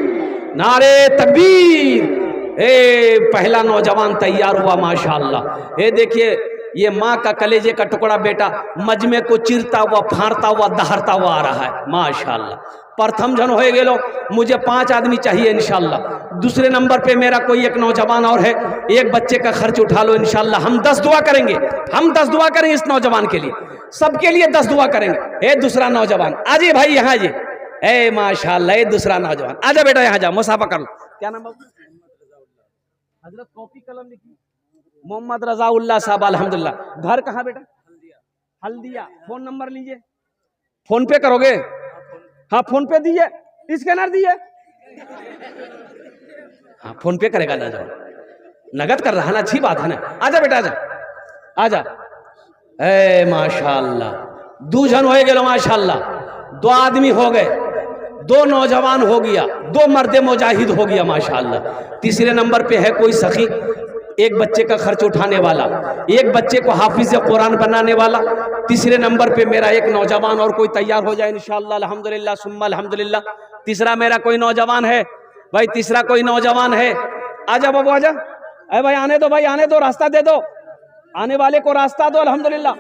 नारे तकबीर। ए पहला नौजवान तैयार हुआ माशाअल्लाह। ये देखिए, ये माँ का कलेजे का टुकड़ा बेटा मजमे को चीरता हुआ, फाड़ता हुआ, दहाड़ता हुआ आ रहा है। माशाअल्लाह, प्रथम जन हो गेलो, मुझे 5 आदमी चाहिए इंशाल्लाह। दूसरे नंबर पे मेरा कोई एक नौजवान और है, एक बच्चे का खर्च उठा लो इंशाल्लाह। हम 10 दुआ करेंगे, हम 10 दुआ करेंगे इस नौजवान के लिए, सबके लिए 10 दुआ करेंगे। ए दूसरा नौजवान आजी भाई यहाँ जी, ए माशाल्लाह, ए दूसरा नौजवान आजा बेटा यहाँ जा, मुसाफा कर लो। क्या नाम बाबू? हजरत कॉपी कलम लिखी। मोहम्मद रजाउल्लाह साहब, अल्हम्दुलिल्लाह। घर कहाँ बेटा? हल्दिया। फोन नंबर लीजिए। फोन पे करोगे? हाँ फोन पे दीजिए, स्कैनर दीजिए। हाँ फोन पे करेगा ना, जाओ नगद कर रहा है ना, अच्छी बात है ना। आजा बेटा आजा आजा। ए माशाल्लाह, 2 जन हो गए माशाल्लाह, 2 आदमी हो गए, 2 नौजवान हो गया, 2 मर्द मुजाहिद हो गया माशाल्लाह। तीसरे नंबर पे है कोई सखी, एक बच्चे का खर्च उठाने वाला, एक बच्चे को हाफिज कुरान बनाने वाला। तीसरे नंबर पे मेरा एक नौजवान और कोई तैयार हो जाए इंशाअल्लाह, अल्हम्दुलिल्लाह सुम्मा अल्हम्दुलिल्लाह। तीसरा मेरा कोई नौजवान है भाई, तीसरा कोई नौजवान है। आजा बाबू आजा। अरे भाई आने दो, भाई आने दो, रास्ता दे दो, आने वाले को रास्ता दो। अल्हम्दुलिल्लाह,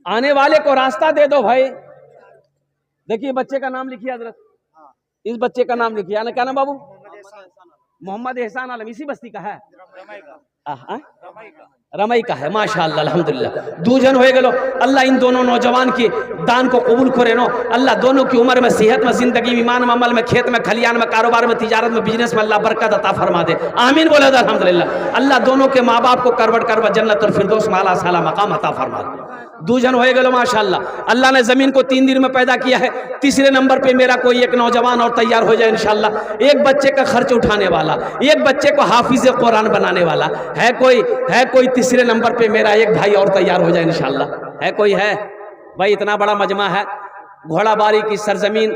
आने वाले को रास्ता दे दो भाई। देखिए बच्चे का नाम लिखिए हजरत, इस बच्चे का नाम लिखिए। क्या नाम बाबू? मोहम्मद एहसान आलम। इसी बस्ती का है? रमई का है माशाअल्लाह अल्हम्दुलिल्लाह। 2 जन हो गए। अल्लाह इन दोनों नौजवान के दान को कबूल करे नो। अल्लाह दोनों की उम्र में, सेहत में, जिंदगी में, ईमान में, अमल में, खेत में, खलियान में, कारोबार में, तिजारत में, बिजनेस में अल्लाह बरकत अता फरमा दे। आमीन बोले तो अल्हम्दुलिल्लाह। अल्लाह दोनों के माँ बाप को करवट करवट जन्नत और फिरदौस में आला साला मकाम अता फरमा दे। 2 जन हो गए माशाअल्लाह। अल्लाह ने जमीन को 3 दिन में पैदा किया है। तीसरे नंबर पे मेरा कोई एक नौजवान और तैयार हो जाए इंशाअल्लाह। एक बच्चे का खर्च उठाने वाला, एक बच्चे को हाफिज कुरान बनाने वाला है कोई। तीसरे नंबर पे मेरा एक भाई और तैयार हो जाए इंशाअल्लाह। है कोई? है भाई, इतना बड़ा मजमा है, घोड़ाबारी की सरजमीन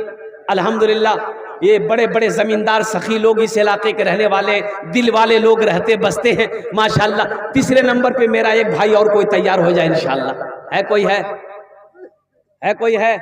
अल्हम्दुलिल्लाह। ये बड़े बड़े जमींदार सखी लोग इस इलाके के रहने वाले, दिल वाले लोग रहते बसते हैं माशाअल्लाह। तीसरे नंबर पे मेरा एक भाई और कोई तैयार हो जाए इंशाअल्लाह। है कोई? है कोई? है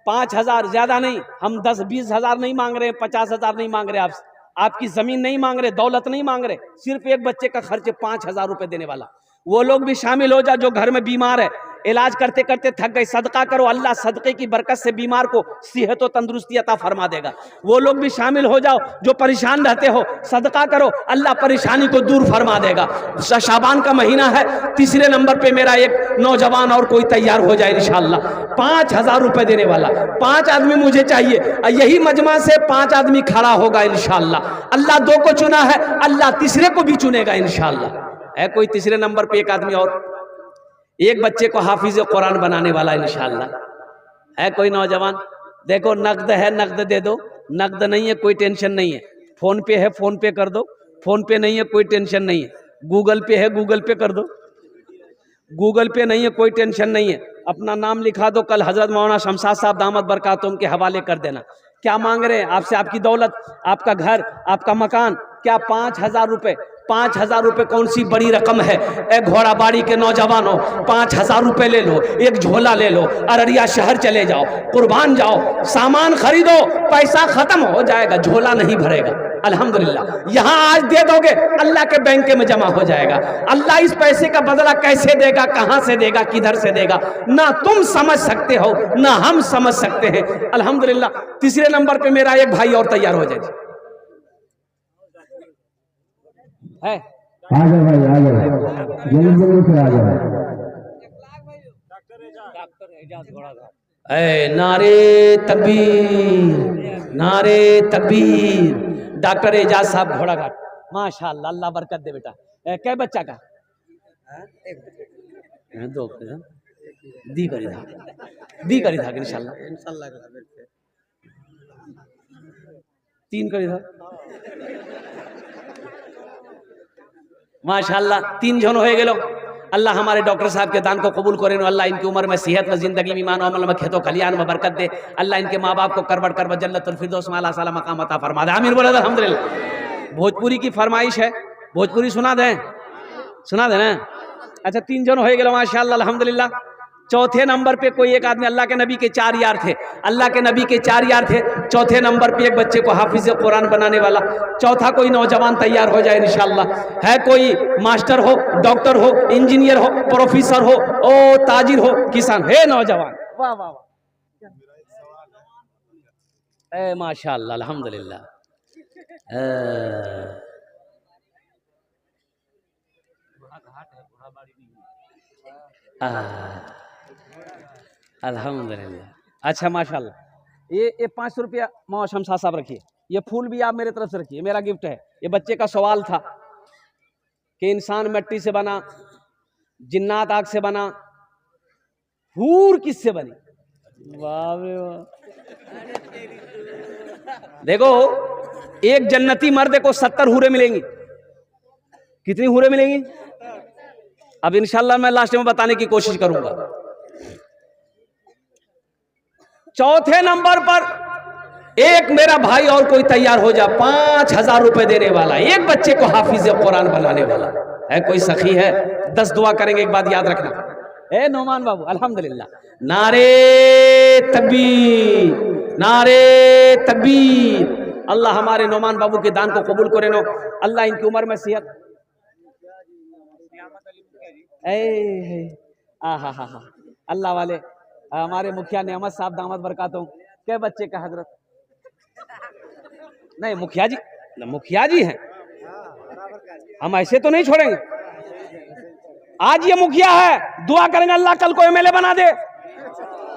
5000, ज्यादा नहीं, हम 10-20 हजार नहीं मांग रहे, 50 हजार नहीं मांग रहे, आपकी जमीन नहीं मांग रहे, दौलत नहीं मांग रहे, सिर्फ एक बच्चे का खर्च 5000 रुपए देने वाला। वो लोग भी शामिल हो जा जो घर में बीमार है, इलाज करते करते थक गए, सदका करो, अल्लाह सदके की बरकत से बीमार को सेहत और तंदुरुस्ती अता फरमा देगा। वो लोग भी शामिल हो जाओ जो परेशान रहते हो, सदका करो, अल्लाह परेशानी को दूर फरमा देगा। शाबान का महीना है। तीसरे नंबर पे मेरा एक नौजवान और कोई तैयार हो जाए इंशाअल्लाह। 5000 रुपए देने वाला, 5 आदमी मुझे चाहिए। यही मजमा से 5 आदमी खड़ा होगा इंशाअल्लाह। अल्लाह 2 को चुना है, अल्लाह तीसरे को भी चुनेगा इंशाअल्लाह। है कोई? तीसरे नंबर पे एक आदमी और, एक बच्चे को हाफिज कुरान बनाने वाला इंशाअल्लाह। है कोई नौजवान? देखो नकद है, नकद दे दो, नकद नहीं है कोई टेंशन नहीं है, फोन पे है फोन पे कर दो, फोन पे नहीं है कोई टेंशन नहीं है, गूगल पे है गूगल पे कर दो, गूगल पे नहीं है कोई टेंशन नहीं है, अपना नाम लिखा दो, कल हजरत मौलाना शमशाद साहब दामद बरकातुहुम के हवाले कर देना। क्या मांग रहे हैं आपसे? आपकी दौलत, आपका घर, आपका मकान। क्या 5000 रुपए? 5000 रुपए कौन सी बड़ी रकम है? ए घोड़ाबाड़ी के नौजवानों, 5000 रुपए ले लो, एक झोला ले लो, अररिया शहर चले जाओ, कुर्बान जाओ, सामान खरीदो, पैसा खत्म हो जाएगा, झोला नहीं भरेगा। अल्हम्दुलिल्लाह यहाँ आज दे दोगे, अल्लाह के बैंक में जमा हो जाएगा। अल्लाह इस पैसे का बदला कैसे देगा, कहां से देगा, किधर से देगा, ना तुम समझ सकते हो ना हम समझ सकते हैं। अल्हम्दुलिल्लाह। तीसरे नंबर पे मेरा एक भाई और तैयार हो जाए। है आ जाओ भाई, आ जाओ, जल्दी जल्दी से आ जाओ। नारे तकबीर, नारे तकबीर। डॉक्टर एजाज साहब घोड़ाघाट, माशाअल्लाह, अल्लाह बरकत दे बेटा। कै बच्चा का? 2 दी करी था इंशाल्लाह 3 करी था माशाअल्लाह। 3 जन हो गेलो। अल्लाह हमारे डॉक्टर साहब के दान को कबूल करे। अल्लाह इनकी उम्र में, सेहत में, जिंदगी में, ईमान अमल में, खेतों खलियान में बरकत दे। अल्लाह इनके माँ बाप को करवट करवट जन्नत और फिरदौस में आला साला मकाम अता फरमा दे। आमीन बोले अल्हम्दुलिल्लाह। भोजपुरी की फरमाइश है, भोजपुरी सुना दें ना? अच्छा 3 जन हो गेलो माशाअल्लाह अल्हम्दुलिल्लाह। चौथे नंबर पे कोई एक आदमी, अल्लाह के नबी के 4 यार थे, अल्लाह के नबी के 4 यार थे। चौथे नंबर पे एक बच्चे को हाफिज कुरान बनाने वाला। चौथा कोई नौजवान तैयार हो जाए इंशाअल्लाह। है कोई? मास्टर हो, डॉक्टर हो, इंजीनियर हो, प्रोफेसर हो, ओ ताजिर हो, किसान। है नौजवान? वाह वाह वाह। ए माशाअल्लाह अल्हम्दुलिल्लाह। अल्हम्दुलिल्लाह। अच्छा माशाअल्लाह। ये 500 रुपया मौसम साहब रखिए। ये फूल भी आप मेरे तरफ से रखिए, मेरा गिफ्ट है। ये बच्चे का सवाल था कि इंसान मिट्टी से बना, जिन्नात आग से बना, हूर किससे बनी? वाह रे वाह। देखो, एक जन्नती मर्द को 70 हूरें मिलेंगी। कितनी हूरें मिलेंगी? अब इंशाल्लाह मैं लास्ट में बताने की कोशिश करूंगा। चौथे नंबर पर एक मेरा भाई और कोई तैयार हो जा, 5000 रुपए देने वाला, एक बच्चे को हाफिज कुरान बनाने वाला है। कोई सखी है? 10 दुआ करेंगे, एक बात याद रखना। ए नोमान बाबू अल्हम्दुलिल्लाह। नारे तकबीर, नारे तकबीर। अल्लाह हमारे नोमान बाबू के दान को कबूल करे नो। अल्लाह इनकी उम्र में सेहत, हा अल्लाह वाले हमारे मुखिया नेमत साहब दामद बरकातों के बच्चे का हजरत नहीं, मुखिया जी हैं, हम ऐसे तो नहीं छोड़ेंगे। आज ये मुखिया है, दुआ करेंगे अल्लाह कल को एमएलए बना दे।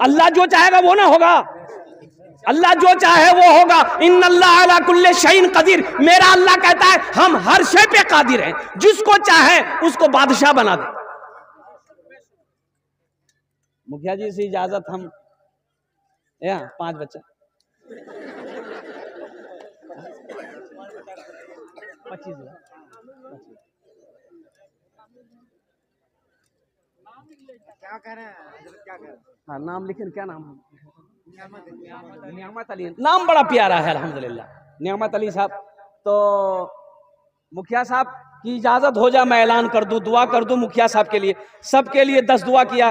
अल्लाह जो चाहेगा वो ना होगा, अल्लाह जो चाहे वो होगा। इन्नल्लाह अला कुल्ले शैइन कदीर। मेरा अल्लाह कहता है हम हर शे पे कादिर हैं, जिसको चाहे उसको बादशाह बना दे। मुखिया जी से इजाजत, हम 5 बच्चा 25 क्या कह रहे हैं? हाँ नाम लिखे, क्या नाम है? नियामत अली। नाम बड़ा प्यारा है अल्हम्दुलिल्लाह, नियामत अली साहब। तो मुखिया साहब की इजाजत हो जा, मैं ऐलान कर दूं, दुआ कर दूं मुखिया साहब के लिए, सबके लिए 10 दुआ किया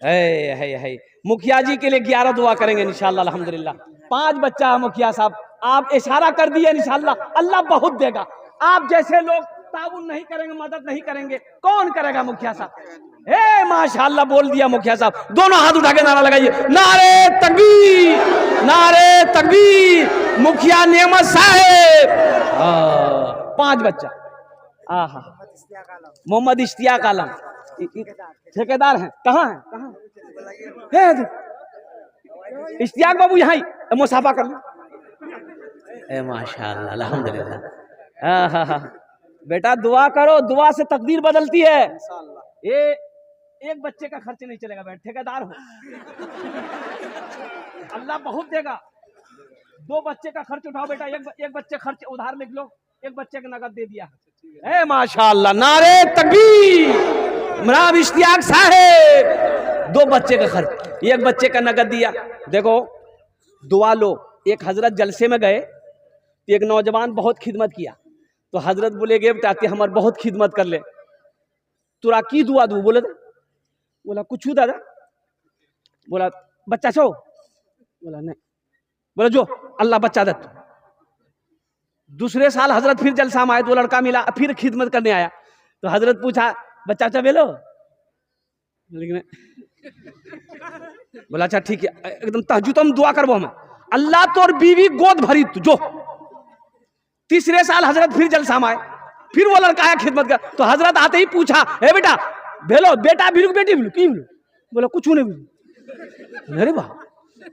है। मुखिया जी के लिए 11 दुआ करेंगे इंशाल्लाह अल्हम्दुलिल्लाह। 5 बच्चा है मुखिया साहब, आप इशारा कर दिए इंशाल्लाह अल्लाह बहुत देगा। आप जैसे लोग ताउन नहीं करेंगे, मदद नहीं करेंगे, कौन करेगा मुखिया साहब? हे माशाअल्लाह बोल दिया मुखिया साहब। दोनों हाथ उठा के नारा लगाइए, नारे तकबीर, नारे तकबीर। मुखिया नेमत साहेब 5 बच्चा। मोहम्मद इश्तियाक आलम ठेकेदार हैं। कहाँ है? इश्तियाक बाबू यहाँ ही मुसाफा कर लो। माशाअल्लाह अल्हम्दुलिल्लाह। बेटा दुआ करो, दुआ से तकदीर बदलती है। ये एक बच्चे का खर्च नहीं चलेगा, बेटा ठेकेदार हो, अल्लाह बहुत देगा। 2 बच्चे का खर्च उठाओ बेटा, एक बच्चे खर्च उधार लिख लो, एक बच्चे का नगद दे दिया। माशाअल्लाह, नारे तकबीर। मनाब इश्तियाक साहेब 2 बच्चे का खर्च, एक बच्चे का नगद दिया। देखो दुआ लो। एक हजरत जलसे में गए, एक नौजवान बहुत खिदमत किया, तो हजरत बोले गे बेटा हमार बहुत खिदमत कर ले, तुरा की दुआ दू? बोला कुछ दादा। बोला बच्चा छो? बोला नहीं। बोला जो अल्लाह बच्चा दे। दूसरे साल हजरत फिर जलसा में आए, तो लड़का मिला, फिर खिदमत करने आया, तो हजरत पूछा बच्चा बेलो? लेकिन बोला अच्छा ठीक है, एकदम तहज्जुद हम दुआ करबो, हम अल्लाह तोर बीवी गोद भरी तू जो। तीसरे साल हजरत फिर जलसा में आए, फिर वो लड़का आया खिदमत कर, तो हजरत आते ही पूछा हे बेटा भेलो? बेटा भिलू बेटी भिलू की भिलू? बोला कुछ नहीं भिलू। अरे बाप।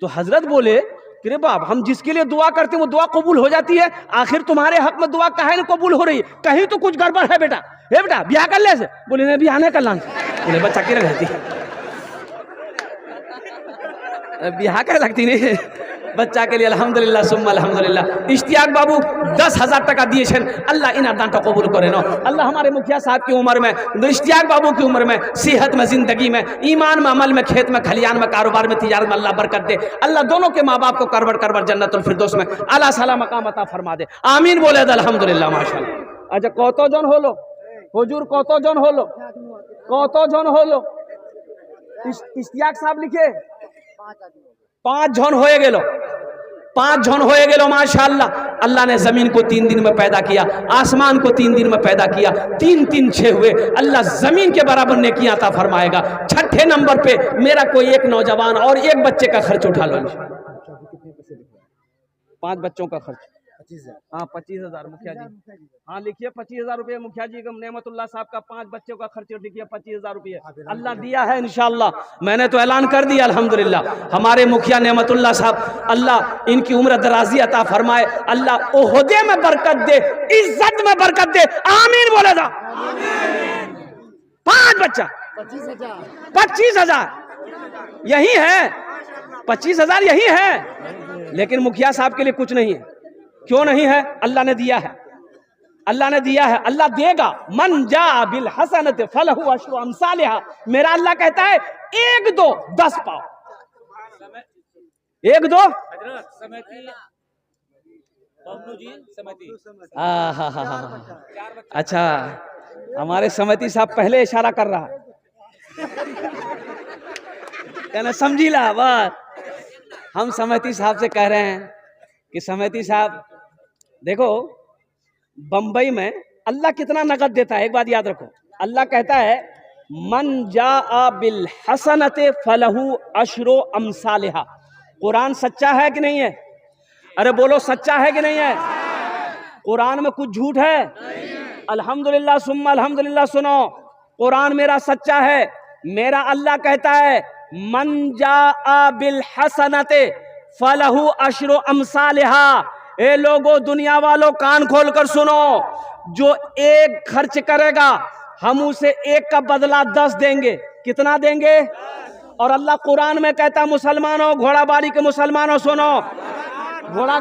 तो हजरत बोले कि रे बाप, हम जिसके लिए दुआ करते हैं वो दुआ कबूल हो जाती है, आखिर तुम्हारे हक में दुआ काहे न कबूल हो रही है? कहीं तो कुछ गड़बड़ है बेटा। हे बेटा ब्याह कर ले से? बोले नहीं ब्याह नहीं कर ला। बोले बच्चा के रहती ब्याह कर लगती नहीं बच्चा के लिए। अल्हम्दुलिल्लाह सुम्मा अल्हम्दुलिल्लाह। इश्तियाक बाबू 10,000 टका दिए छन, अल्लाह इन दान का कबूल करे नो। अल्लाह हमारे मुखिया साहब की उम्र में, इश्तियाक बाबू की उम्र में, सेहत में, जिंदगी में, ईमान में, अमल में, खेत में, खलियान में, कारोबार में, तिजारत में अल्लाह बरकत दे। अल्लाह दोनों के माँ बाप को करवट करवट जन्नतुल फिरदौस में आला साला मकाम अता फरमा दे। आमीन बोले अल्हम्दुलिल्लाह माशाअल्लाह। अच्छा कतो जन होलो हुजूर, कतो जन होलो, कतो जन होलो? इश्तियाक साहब लिखे 5 जन होए गेलो, 5 जन होए गेलो माशाअल्लाह। अल्लाह ने जमीन को 3 दिन में पैदा किया, आसमान को 3 दिन में पैदा किया, 3 3 6 हुए। अल्लाह जमीन के बराबर नेकियां अता फरमाएगा। 6ठे नंबर पे मेरा कोई एक नौजवान और एक बच्चे का खर्च उठा लो। 5 बच्चों का खर्च। 25,000। हाँ 25,000 मुखिया जी। हाँ लिखिए 25,000 रुपये मुखिया जी का, नेमतुल्लाह साहब का 5 बच्चों का खर्च लिखिए 25,000 रुपये। अल्लाह दिया है इंशाअल्लाह, मैंने तो ऐलान कर दिया अल्हम्दुलिल्लाह। हमारे मुखिया नेमतुल्लाह साहब, अल्लाह इनकी उम्र दराजी अता फरमाए, अल्लाह ओहदे में बरकत दे, इज्जत में बरकत दे, आमीन बोले जा। 5 बच्चा 25,000 यही है, 25,000 यही है, लेकिन मुखिया साहब के लिए कुछ नहीं है। क्यों नहीं है? अल्लाह ने दिया है, अल्लाह ने दिया है, अल्लाह देगा। मन जा बिल हसनत फलहु अशरु अमसालिहा, मेरा अल्लाह कहता है 1 2 10 पाओ, 1 2 अच्छा हमारे समिति साहब पहले इशारा कर रहा है, कहना समझी ला बात। हम समिति साहब से कह रहे हैं कि समिति साहब देखो, बंबई में अल्लाह कितना नगद देता है, एक बात याद रखो। अल्लाह कहता है मन जा बिल हसनते फलहु अशरो अमसालिहा। कुरान सच्चा है कि नहीं है? अरे बोलो सच्चा है कि नहीं है? कुरान में कुछ झूठ है? अल्हम्दुलिल्लाह सुम्मा अल्हम्दुलिल्लाह। सुनो, कुरान मेरा सच्चा है। मेरा अल्लाह कहता है मन जा बिल हसनते फलहु अशरो अमसालिहा। ए लोगो, दुनिया वालों कान खोलकर सुनो, जो 1 खर्च करेगा हम उसे 1 का बदला 10 देंगे। कितना देंगे? और अल्लाह कुरान में कहता, मुसलमानों, घोड़ाबाड़ी के मुसलमानों सुनो, घोड़ा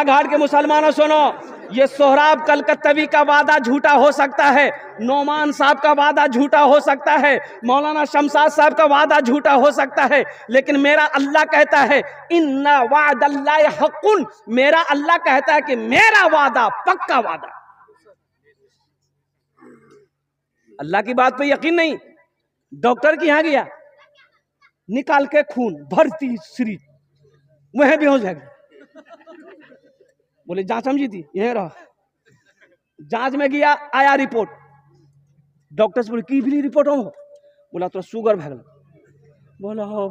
घाट के मुसलमानों सुनो, ये सोहराब कलकत्तवी का वादा झूठा हो सकता है, नोमान साहब का वादा झूठा हो सकता है, मौलाना शमशाद साहब का वादा झूठा हो सकता है, लेकिन मेरा अल्लाह कहता है इन्ना वादल्लाहि हक़्क़ुन। मेरा अल्लाह कहता है कि मेरा वादा पक्का वादा। अल्लाह की बात पे यकीन नहीं? डॉक्टर के यहां गया, निकाल के खून भरती सीरीज, वह बेहोश है। बोले जांच समझी थी, यहीं रहा। जांच में गया, आया रिपोर्ट, डॉक्टर से बोले की भी रिपोर्ट हो? बोला तो शुगर भगल। बोला हो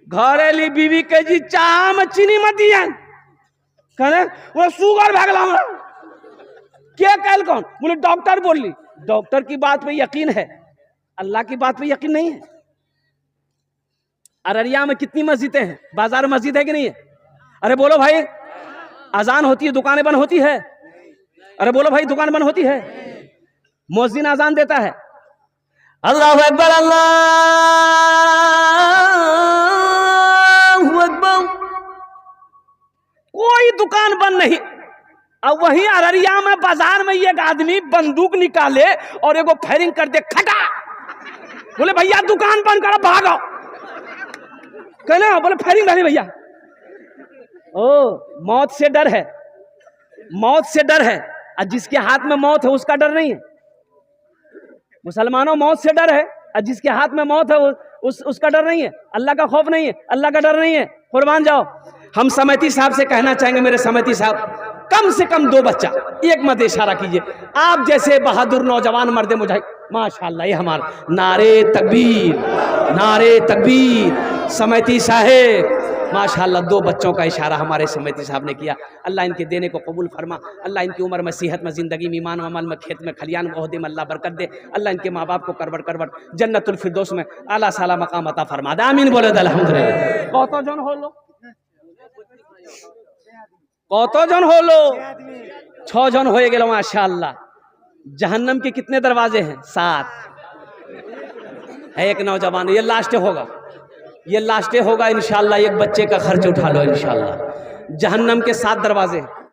घरेली बीवी के जी चाह में चीनी मत दिया, कहने बोला शुगर भगल हमरा। क्या कल कौन? बोले डॉक्टर बोली। डॉक्टर की बात पे यकीन है, अल्लाह की बात पे यकीन नहीं है। अररिया में कितनी मस्जिदें हैं? बाजार में मस्जिद है कि नहीं है? अरे बोलो भाई, अजान होती है, दुकानें बंद होती है? अरे बोलो भाई, दुकान बंद होती है? मुअज्जिन अजान देता है, अल्लाहु अकबर अल्लाहु अकबर, कोई दुकान बंद नहीं। अब वहीं अररिया में बाजार में एक आदमी बंदूक निकाले और एगो फायरिंग कर दे, खटा। बोले भैया दुकान बंद करो, भागो। कहना बोले फायरिंग कर भैया। ओ, मौत से डर है, मौत से डर है, और जिसके हाथ में मौत है उसका डर नहीं है। मुसलमानों, मौत से डर है, और जिसके हाथ में मौत है उसका डर नहीं है। अल्लाह का खौफ नहीं है, अल्लाह का डर नहीं है। कुर्बान जाओ। हम समिति साहब से कहना चाहेंगे, मेरे समिति साहब, कम से कम 2 बच्चा, 1 मत इशारा कीजिए। आप जैसे बहादुर नौजवान मर्द मुजाहिद, माशाअल्लाह, ये हमारा नारे तकबीर, नारे तकबीर। समिति साहेब माशाअल्लाह, 2 बच्चों का इशारा हमारे समिति साहब ने किया। अल्लाह इनके देने को कबूल फरमा। अल्लाह इनकी उम्र में, सेहत में, ज़िंदगी में, ईमान, अमल में, खेत में, खलियान में, ओहदे में अल्लाह बरकत दे। अल्लाह इनके माँ बाप को करवट जन्नतुल फिरदौस में आला साला मकाम अता फरमा दे। आमीन बोले अल्हम्दुलिल्लाह। कतजन हलो? 6 जन हो गए माशाअल्लाह। जहन्नम के कितने दरवाजे हैं? 7 है। एक नौजवान, ये लास्ट होगा, ये लास्ट होगा इंशाअल्लाह। एक बच्चे का खर्च उठा लो इंशाअल्लाह। जहन्नम के 7 दरवाजे।